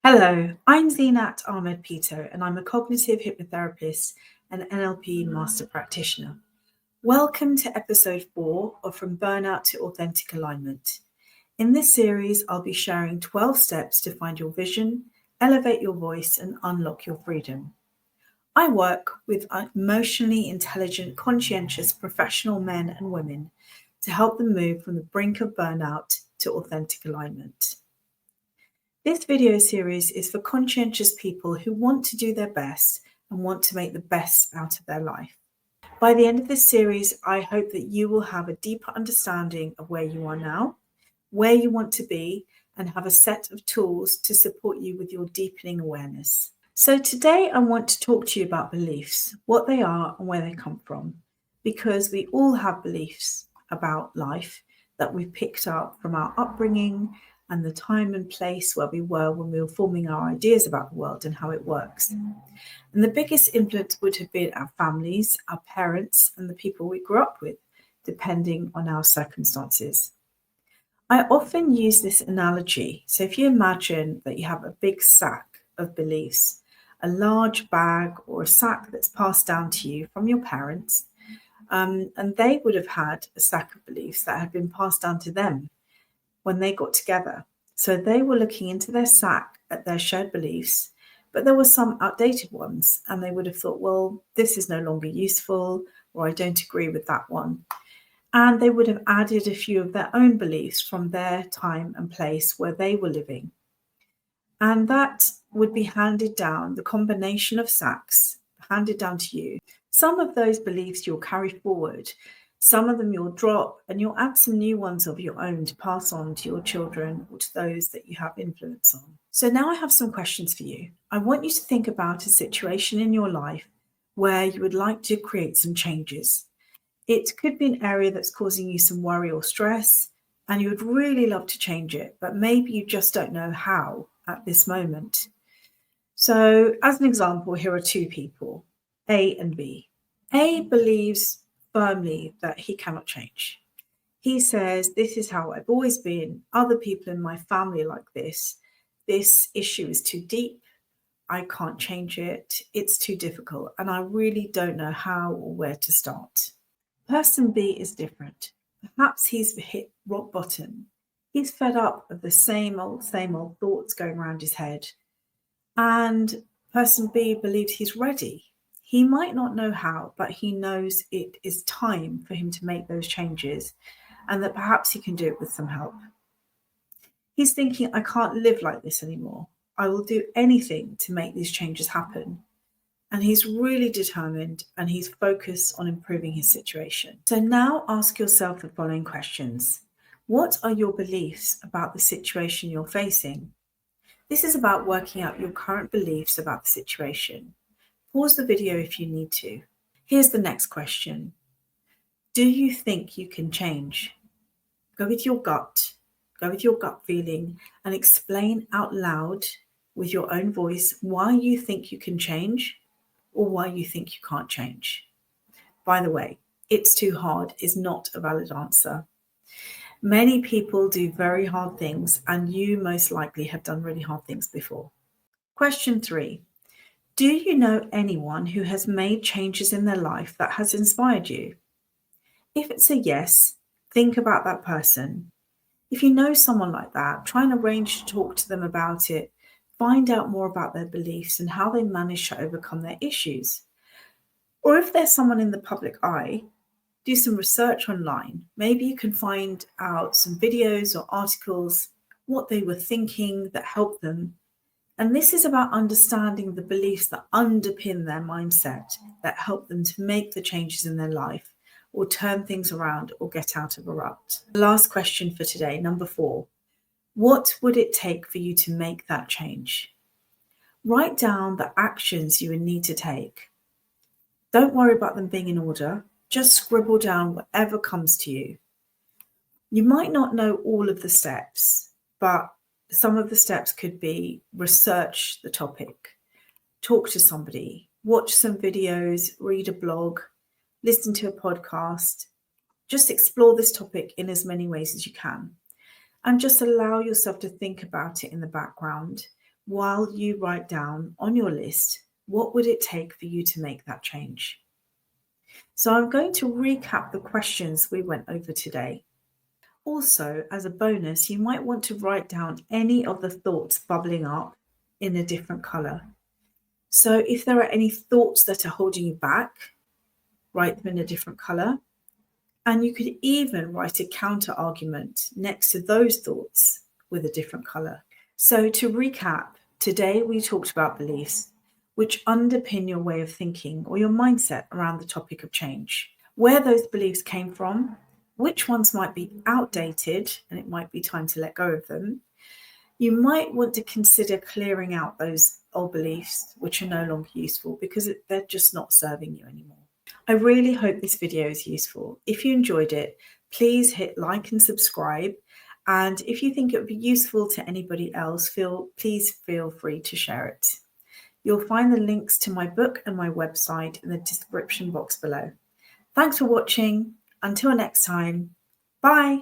Hello, I'm Zeenat Ahmed-Peto, and I'm a cognitive hypnotherapist and NLP master practitioner. Welcome to episode 4 of From Burnout to Authentic Alignment. In this series, I'll be sharing 12 steps to find your vision, elevate your voice, and unlock your freedom. I work with emotionally intelligent, conscientious, professional men and women to help them move from the brink of burnout to authentic alignment. This video series is for conscientious people who want to do their best and want to make the best out of their life. By the end of this series, I hope that you will have a deeper understanding of where you are now, where you want to be, and have a set of tools to support you with your deepening awareness. So today I want to talk to you about beliefs, what they are and where they come from, because we all have beliefs about life that we've picked up from our upbringing and the time and place where we were when we were forming our ideas about the world and how it works. And the biggest influence would have been our families, our parents, and the people we grew up with, depending on our circumstances. I often use this analogy. So if you imagine that you have a big sack of beliefs, a large bag or a sack that's passed down to you from your parents, and they would have had a stack of beliefs that had been passed down to them when they got together. So they were looking into their sack at their shared beliefs, but there were some outdated ones, and they would have thought, well, this is no longer useful, or I don't agree with that one. And they would have added a few of their own beliefs from their time and place where they were living. And that would be handed down, the combination of sacks handed down to you. Some of those beliefs you'll carry forward. Some of them you'll drop, and you'll add some new ones of your own to pass on to your children or to those that you have influence on. So now I have some questions for you. I want you to think about a situation in your life where you would like to create some changes. It could be an area that's causing you some worry or stress, and you would really love to change it, but maybe you just don't know how at this moment. So as an example, here are two people, A and B. A believes firmly that he cannot change. He says, this is how I've always been. Other people in my family are like this. This issue is too deep. I can't change it. It's too difficult. And I really don't know how or where to start. Person B is different. Perhaps he's hit rock bottom. He's fed up of the same old thoughts going around his head. And person B believes he's ready. He might not know how, but he knows it is time for him to make those changes, and that perhaps he can do it with some help. He's thinking, I can't live like this anymore. I will do anything to make these changes happen. And he's really determined, and he's focused on improving his situation. So now ask yourself the following questions. What are your beliefs about the situation you're facing? This is about working out your current beliefs about the situation. Pause the video if you need to. Here's the next question. Do you think you can change? Go with your gut. Go with your gut feeling and explain out loud with your own voice why you think you can change or why you think you can't change. By the way, it's too hard is not a valid answer. Many people do very hard things, and you most likely have done really hard things before. Question 3. Do you know anyone who has made changes in their life that has inspired you? If it's a yes, think about that person. If you know someone like that, try and arrange to talk to them about it. Find out more about their beliefs and how they manage to overcome their issues. Or if there's someone in the public eye, do some research online. Maybe you can find out some videos or articles, what they were thinking that helped them. And this is about understanding the beliefs that underpin their mindset, that help them to make the changes in their life or turn things around or get out of a rut. Last question for today, number 4. What would it take for you to make that change? Write down the actions you would need to take. Don't worry about them being in order. Just scribble down whatever comes to you. You might not know all of the steps, but some of the steps could be research the topic, talk to somebody, watch some videos, read a blog, listen to a podcast. Just explore this topic in as many ways as you can. And just allow yourself to think about it in the background while you write down on your list, what would it take for you to make that change? So I'm going to recap the questions we went over today. Also, as a bonus, you might want to write down any of the thoughts bubbling up in a different colour. So if there are any thoughts that are holding you back, write them in a different colour. And you could even write a counter argument next to those thoughts with a different colour. So to recap, today we talked about beliefs, which underpin your way of thinking or your mindset around the topic of change, where those beliefs came from, which ones might be outdated and it might be time to let go of them. You might want to consider clearing out those old beliefs which are no longer useful because they're just not serving you anymore. I really hope this video is useful. If you enjoyed it, please hit like and subscribe. And if you think it would be useful to anybody else, please feel free to share it. You'll find the links to my book and my website in the description box below. Thanks for watching. Until next time, bye.